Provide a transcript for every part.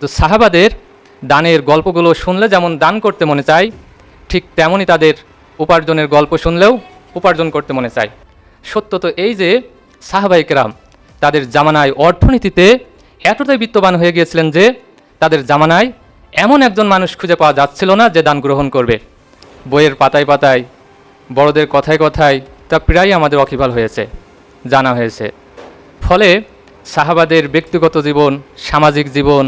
তো সাহাবাদের দানের গল্পগুলো শুনলে যেমন দান করতে মনে চায়, ঠিক তেমনই তাদের উপার্জনের গল্প শুনলেও উপার্জন করতে মনে চায়। সত্য তো এই যে সাহাবায়ে কেরাম তাদের জামানায় অর্থনীতিতে এতটাই বিত্তবান হয়ে গিয়েছিলেন যে তাদের জামানায় এমন একজন মানুষ খুঁজে পাওয়া যাচ্ছিল না যে দান গ্রহণ করবে। বইয়ের পাতায় পাতায়, বড়দের কথায় কথায় তা প্রায় আমাদের ওয়াকিবহাল হয়েছে, জানা হয়েছে। ফলে সাহাবাদের ব্যক্তিগত জীবন, সামাজিক জীবন,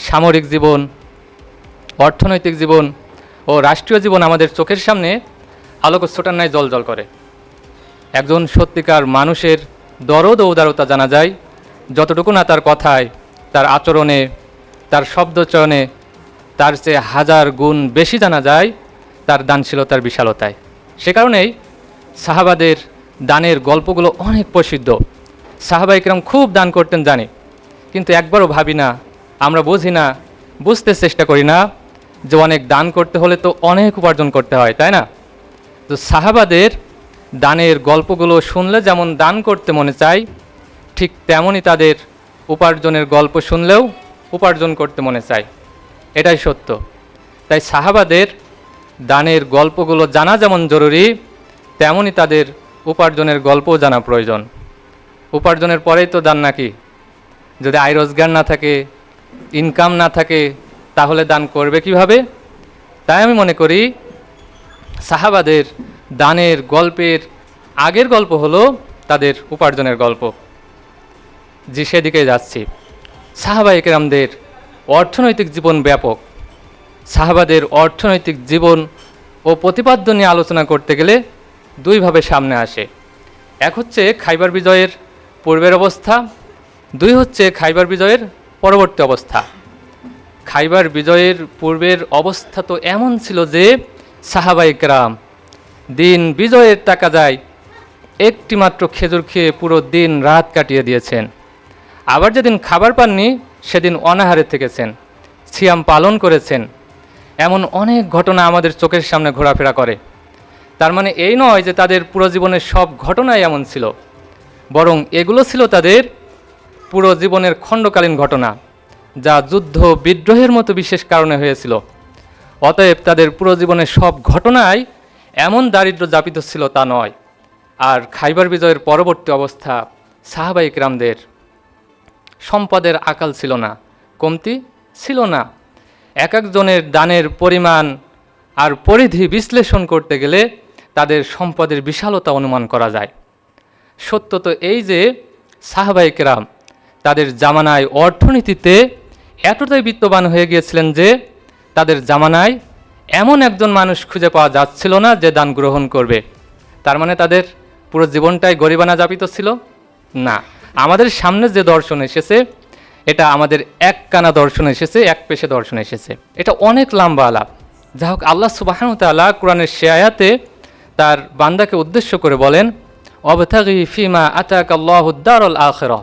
সামরিক জীবন, অর্থনৈতিক জীবন ও রাষ্ট্রীয় জীবন আমাদের চোখের সামনে আলোকচ্ছটার ন্যায় জ্বলজ্বল করে। একজন সত্যিকার মানুষের দরদ ও উদারতা জানা যায় যতটুকু না তার কথায়, তার আচরণে, তার শব্দচয়নে তার চেয়ে হাজার গুণ বেশি জানা যায় তার দানশীলতার বিশালতায়। সে কারণেই সাহাবাদের দানের গল্পগুলো অনেক প্রসিদ্ধ। সাহাবায়ে কেরাম খুব দান করতেন জানি, কিন্তু একবারও ভাবি না, আমরা বুঝি না, বুঝতে চেষ্টা করি না যে অনেক দান করতে হলে তো অনেক উপার্জন করতে হয়, তাই না? তো সাহাবাদের দানের গল্পগুলো শুনলে যেমন দান করতে মনে চায়, ঠিক তেমনই তাদের উপার্জনের গল্প শুনলেও উপার্জন করতে মনে চায়। এটাই সত্য। তাই সাহাবাদের দানের গল্পগুলো জানা যেমন জরুরি, তেমনই তাদের উপার্জনের গল্পও জানা প্রয়োজন। উপার্জনের পরেই তো দান নাকি? যদি আয় রোজগার না থাকে, ইনকাম না থাকে, তাহলে দান করবে কিভাবে? তাই আমি মনে করি সাহাবাদের দানের গল্পের আগের গল্প হলো তাদের উপার্জনের গল্প। জি, সেদিকে যাচ্ছি। সাহাবায়ে কেরামদের অর্থনৈতিক জীবন ব্যাপক। সাহাবাদের অর্থনৈতিক জীবন ও প্রতিপাদ্য নিয়ে আলোচনা করতে গেলে দুইভাবে সামনে আসে। এক হচ্ছে খাইবার বিজয়ের পূর্বের অবস্থা, দুই হচ্ছে খাইবার বিজয়ের পরবর্তী অবস্থা। খাইবার বিজয়ের পূর্বের অবস্থা তো এমন ছিল যে সাহাবায়ে কেরাম দিন বিজয়ের টাকা যায় একটি মাত্র খেজুর খেয়ে পুরো দিন রাত কাটিয়ে দিয়েছেন। আবার যেদিন খাবার পাননি সেদিন অনাহারে থেকেছেন, সিয়াম পালন করেছেন। এমন অনেক ঘটনা আমাদের চোখের সামনে ঘোরাফেরা করে। তার মানে এই নয় যে তাদের পুরো জীবনের সব ঘটনাই এমন ছিল, বরং এগুলো ছিল তাদের পুরো জীবনের খণ্ডকালীন ঘটনা, যা যুদ্ধ বিদ্রোহের মতো বিশেষ কারণে হয়েছিল। অতএব তাদের পুরো জীবনের সব ঘটনাই এমন দারিদ্র যাপিত ছিল তা নয়। আর খাইবার বিজয়ের পরবর্তী অবস্থা, সাহাবায়ে কেরামদের সম্পদের আকাল ছিল না, কমতি ছিল না। এক একজনের দানের পরিমাণ আর পরিধি বিশ্লেষণ করতে গেলে তাদের সম্পদের বিশালতা অনুমান করা যায়। সত্য তো এই যে সাহাবায়ে কেরাম তাদের জামানায় অর্থনীতিতে এতটাই বিত্তবান হয়ে গিয়েছিলেন যে তাদের জামানায় এমন একজন মানুষ খুঁজে পাওয়া যাচ্ছিল না যে দান গ্রহণ করবে। তার মানে তাদের পুরো জীবনটাই গরিবানা যাপিত ছিল না। আমাদের সামনে যে দর্শন এসেছে এটা আমাদের এক কানা দর্শন এসেছে, এক পেশে দর্শন এসেছে। এটা অনেক লম্বা আলাপ। যা হোক, আল্লাহ সুবহানাহু ওয়া তাআলা কোরআনের সে আয়াতে তার বান্দাকে উদ্দেশ্য করে বলেন, অবতাগি ফিমা আতাকাল্লাহুদ দারুল আখিরাহ,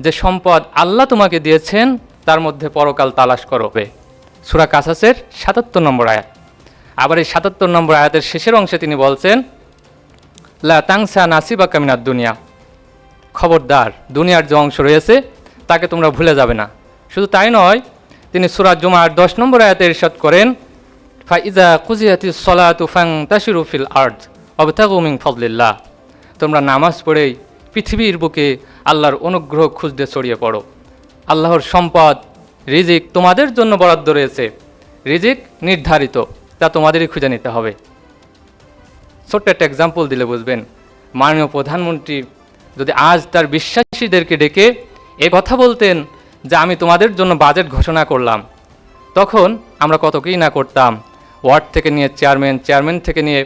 যে সম্পদ আল্লাহ তোমাকে দিয়েছেন তার মধ্যে পরকাল তালাশ করবে। সূরা কাসাসের ৭৭ নম্বর আয়াত। আবার এই ৭৭ নম্বর আয়াতের শেষের অংশে তিনি বলছেন, লা তাংসা নাসিবাকা মিনাদ দুনিয়া, খবরদার দুনিয়ার যে অংশ রয়েছে তাকে তোমরা ভুলে যাবে না। শুধু তাই নয়, তিনি সূরা জুমার 10 নম্বর আয়াতে ইরশাদ করেন, ফাইজা কুজিয়াতিস সলাতু ফান্তাশিরু ফিল আরদ ওয়াবতাগু মিন ফাদলিল্লাহ, তোমরা নামাজ পড়েই পৃথিবীর বুকে আল্লাহর অনুগ্রহ খুঁজতে ছড়িয়ে পড়ো। আল্লাহর সম্পদ, রিজিক তোমাদের জন্য বরাদ্দ রয়েছে, রিজিক নির্ধারিত, তা তোমাদেরই খুঁজে নিতে হবে। ছোট্ট একটা এক্সাম্পল দিলে বুঝবেন। মাননীয় প্রধানমন্ত্রী যদি আজ তার বিশ্বাসীদেরকে ডেকে এ কথা বলতেন যে আমি তোমাদের জন্য বাজেট ঘোষণা করলাম, তখন আমরা কত কী না করতাম। ওয়ার্ড থেকে নিয়ে চেয়ারম্যান, চেয়ারম্যান থেকে নিয়ে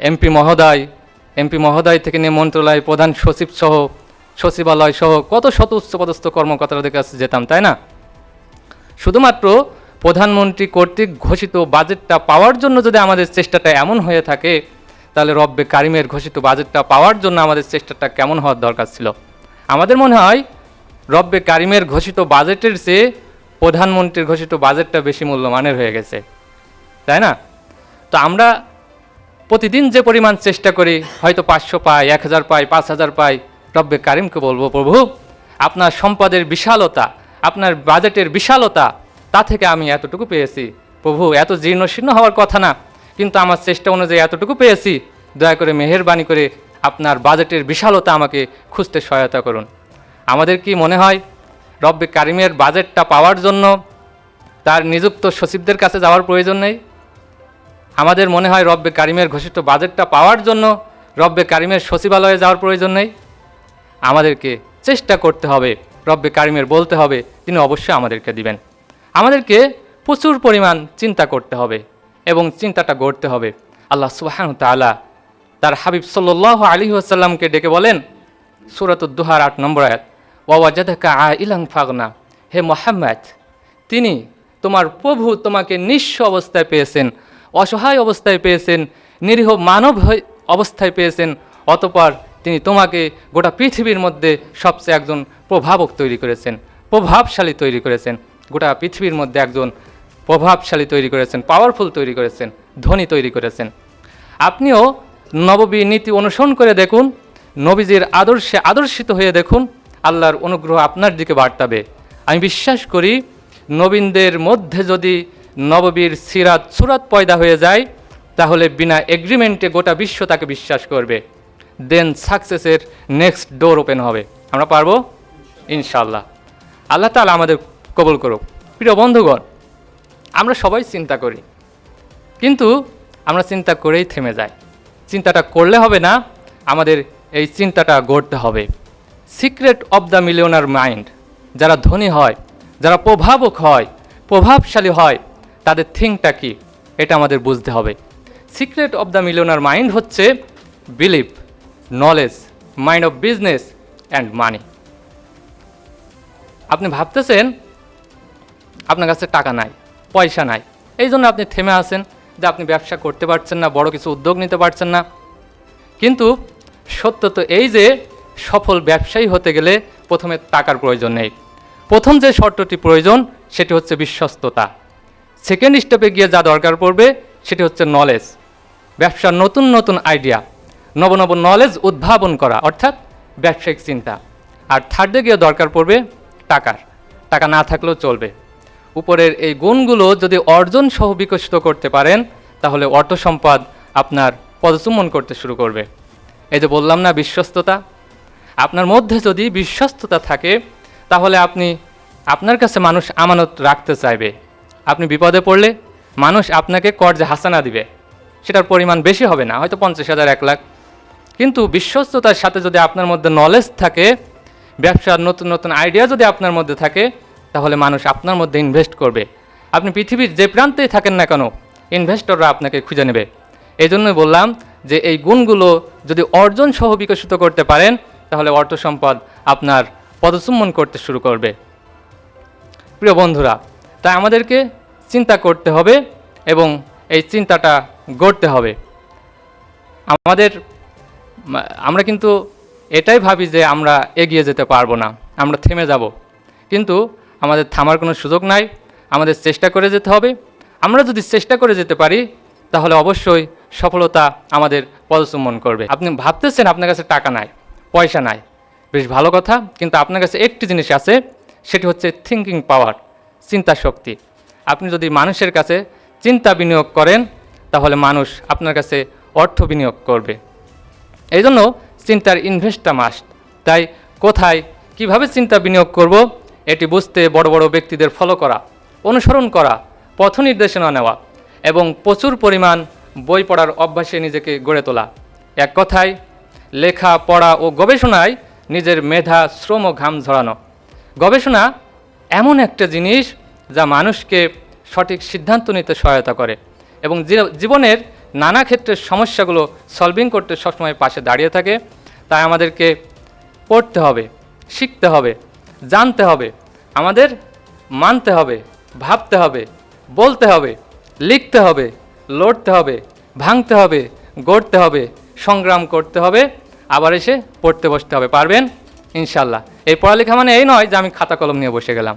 এমপি মহোদয় থেকে নিয়ে মন্ত্রণালয় প্রধান সচিব সহ, সচিবালয় সহ কত শত উচ্চপদস্থ কর্মকর্তাদের কাছে যেতাম, তাই না? শুধুমাত্র প্রধানমন্ত্রী কর্তৃক ঘোষিত বাজেটটা পাওয়ার জন্য যদি আমাদের চেষ্টাটা এমন হয়ে থাকে, তাহলে রব্বে কারিমের ঘোষিত বাজেটটা পাওয়ার জন্য আমাদের চেষ্টাটা কেমন হওয়ার দরকার ছিল? আমাদের মনে হয় রব্বে কারিমের ঘোষিত বাজেটের চেয়ে প্রধানমন্ত্রীর ঘোষিত বাজেটটা বেশি মূল্যমানের হয়ে গেছে, তাই না? তো আমরা প্রতিদিন যে পরিমাণ চেষ্টা করি, হয়তো 500 পাই, 1000 পাই, 5000 পাই, রব্বে কারিমকে বলবো, প্রভু আপনার সম্পদের বিশালতা, আপনার বাজেটের বিশালতা, তা থেকে আমি এতটুকু পেয়েছি। প্রভু, এত জীর্ণশীর্ণ হওয়ার কথা না, কিন্তু আমার চেষ্টা অনুযায়ী এতটুকু পেয়েছি। দয়া করে মেহেরবানি করে আপনার বাজেটের বিশালতা আমাকে খুঁজতে সহায়তা করুন। আমাদের কি মনে হয় রব্বে কারিমের বাজেটটা পাওয়ার জন্য তার নিযুক্ত সচিবদের কাছে যাওয়ার প্রয়োজন নেই? আমাদের মনে হয় রব্বে কারিমের ঘোষিত বাজেটটা পাওয়ার জন্য রব্বে কারিমের সচিবালয়ে যাওয়ার প্রয়োজন নেই? আমাদেরকে চেষ্টা করতে হবে, রব্বে কারিমের বলতে হবে, তিনি অবশ্যই আমাদেরকে দিবেন। আমাদেরকে প্রচুর পরিমাণ চিন্তা করতে হবে এবং চিন্তাটা গড়তে হবে। আল্লাহ সুবহানাহু ওয়া তাআলা তার হাবিব সাল্লাল্লাহু আলাইহি ওয়াসাল্লামকে ডেকে বলেন, সূরাতুদ দুহার ৮ নম্বর আয়াত, ওয়া ওয়াজাদাকা আইলান ফাগনা, হে মুহাম্মদ, তিনি তোমার প্রভু তোমাকে নিঃস্ব অবস্থায় পেয়েছেন, অসহায় অবস্থায় পেয়েছেন, নিরীহ মানব অবস্থায় পেয়েছেন, অতঃপর তিনি তোমাকে গোটা পৃথিবীর মধ্যে সবচেয়ে একজন প্রভাবক তৈরি করেছেন, প্রভাবশালী তৈরি করেছেন, গোটা পৃথিবীর মধ্যে একজন প্রভাবশালী তৈরি করেছেন, পাওয়ারফুল তৈরি করেছেন, ধনী তৈরি করেছেন। আপনিও নববী নীতি অনুসরণ করে দেখুন, নবীজির আদর্শে আদর্শিত হয়ে দেখুন, আল্লাহর অনুগ্রহ আপনার দিকে বাড়তাবে। আমি বিশ্বাস করি নবীনদের মধ্যে যদি নববীর সিরাত সুরাত পয়দা হয়ে যায়, তাহলে বিনা এগ্রিমেন্টে গোটা বিশ্ব তাকে বিশ্বাস করবে। দেন সাকসেসের নেক্সট ডোর ওপেন হবে। আমরা পারবো ইনশাআল্লাহ। আল্লাহ তাআলা আমাদের কবুল করুক। প্রিয় বন্ধুগণ, আমরা সবাই চিন্তা করি, কিন্তু আমরা চিন্তা করেই থেমে যাই। চিন্তাটা করলে হবে না, আমাদের এই চিন্তাটা গড়তে হবে। Secret of the millionaire mind, যারা ধনী হয়, যারা প্রভাবক হয়, প্রভাবশালী হয়, তাদের থিঙ্কটা কি, এটা আমাদের বুঝতে হবে। Secret of the millionaire mind হচ্ছে believe, knowledge, mind of business and money. আপনি ভাবতেছেন আপনার কাছে টাকা নাই, পয়সা নাই, এই জন্য আপনি থেমে আছেন যে আপনি ব্যবসা করতে পারছেন না, বড় কিছু উদ্যোগ নিতে পারছেন না। কিন্তু সত্য তো এই যে সফল ব্যবসায়ী হতে গেলে প্রথমে টাকার প্রয়োজন নেই। প্রথম যে শর্তটি প্রয়োজন সেটি হচ্ছে বিশ্বস্ততা। সেকেন্ড স্টেপে গিয়ে যা দরকার পড়বে সেটি হচ্ছে নলেজ, ব্যবসার নতুন নতুন আইডিয়া, নব নব নলেজ উদ্ভাবন করা, অর্থাৎ ব্যবসায়িক চিন্তা। আর থার্ডে গিয়ে দরকার পড়বে টাকা না থাকলেও চলবে। উপরের এই গুণগুলো যদি অর্জন সহ বিকশিত করতে পারেন, তাহলে অর্থ সম্পদ আপনার পদচুম্বন করতে শুরু করবে। এই যে বললাম না, বিশ্বস্ততা। আপনার মধ্যে যদি বিশ্বস্ততা থাকে, তাহলে আপনার কাছে মানুষ আমানত রাখতে চাইবে। আপনি বিপদে পড়লে মানুষ আপনাকে কর্জে হাসানা দিবে, সেটার পরিমাণ বেশি হবে না, হয়তো 50,000 1 লাখ। কিন্তু বিশ্বস্ততার সাথে যদি আপনার মধ্যে নলেজ থাকে, ব্যবসার নতুন নতুন আইডিয়া যদি আপনার মধ্যে থাকে, তাহলে মানুষ আপনার মধ্যে ইনভেস্ট করবে। আপনি পৃথিবীর যে প্রান্তেই থাকেন না কেন, ইনভেস্টররা আপনাকে খুঁজে নেবে। এই জন্যই বললাম যে এই গুণগুলো যদি অর্জন সহ বিকশিত করতে পারেন, তাহলে অর্থ সম্পদ আপনার পদচুম্বন করতে শুরু করবে। প্রিয় বন্ধুরা, তাই আমাদেরকে চিন্তা করতে হবে এবং এই চিন্তাটা গড়তে হবে। আমরা কিন্তু এটাই ভাবি যে আমরা এগিয়ে যেতে পারবো না, আমরা থেমে যাব, কিন্তু আমাদের থামার কোনো সুযোগ নাই। আমাদের চেষ্টা করে যেতে হবে। আমরা যদি চেষ্টা করে যেতে পারি, তাহলে অবশ্যই সফলতা আমাদের পদচুম্বন করবে। আপনি ভাবতেছেন আপনার কাছে টাকা নাই, পয়সা নাই, বেশ ভালো কথা, কিন্তু আপনার কাছে একটি জিনিস আছে, সেটি হচ্ছে থিঙ্কিং পাওয়ার, চিন্তা শক্তি। আপনি যদি মানুষের কাছে চিন্তা বিনিয়োগ করেন, তাহলে মানুষ আপনার কাছে অর্থ বিনিয়োগ করবে। এই জন্য চিন্তার ইনভেস্টটা মাস্ট। তাই কোথায় কিভাবে চিন্তা বিনিয়োগ করব, এটি বুঝতে বড় বড় ব্যক্তিদের ফলো করা, অনুসরণ করা, পথ নির্দেশনা নেওয়া এবং প্রচুর পরিমাণ বই পড়ার অভ্যাসে নিজেকে গড়ে তোলা। এক কথায় লেখা, পড়া ও গবেষণায় নিজের মেধা, শ্রম ও ঘাম ঝরানো। গবেষণা এমন একটা জিনিস যা মানুষকে সঠিক সিদ্ধান্ত নিতে সহায়তা করে এবং জীবনের নানা ক্ষেত্রের সমস্যাগুলো সলভিং করতে সবসময় পাশে দাঁড়িয়ে থাকে। তাই আমাদেরকে পড়তে হবে, শিখতে হবে, জানতে হবে, আমাদের মানতে হবে, ভাবতে হবে, বলতে হবে, লিখতে হবে, লড়তে হবে, ভাঙতে হবে, গড়তে হবে, সংগ্রাম করতে হবে, আবার এসে পড়তে বসতে হবে। পারবেন ইনশাল্লাহ। এই পড়ালেখা মানে এই নয় যে আমি খাতা কলম নিয়ে বসে গেলাম।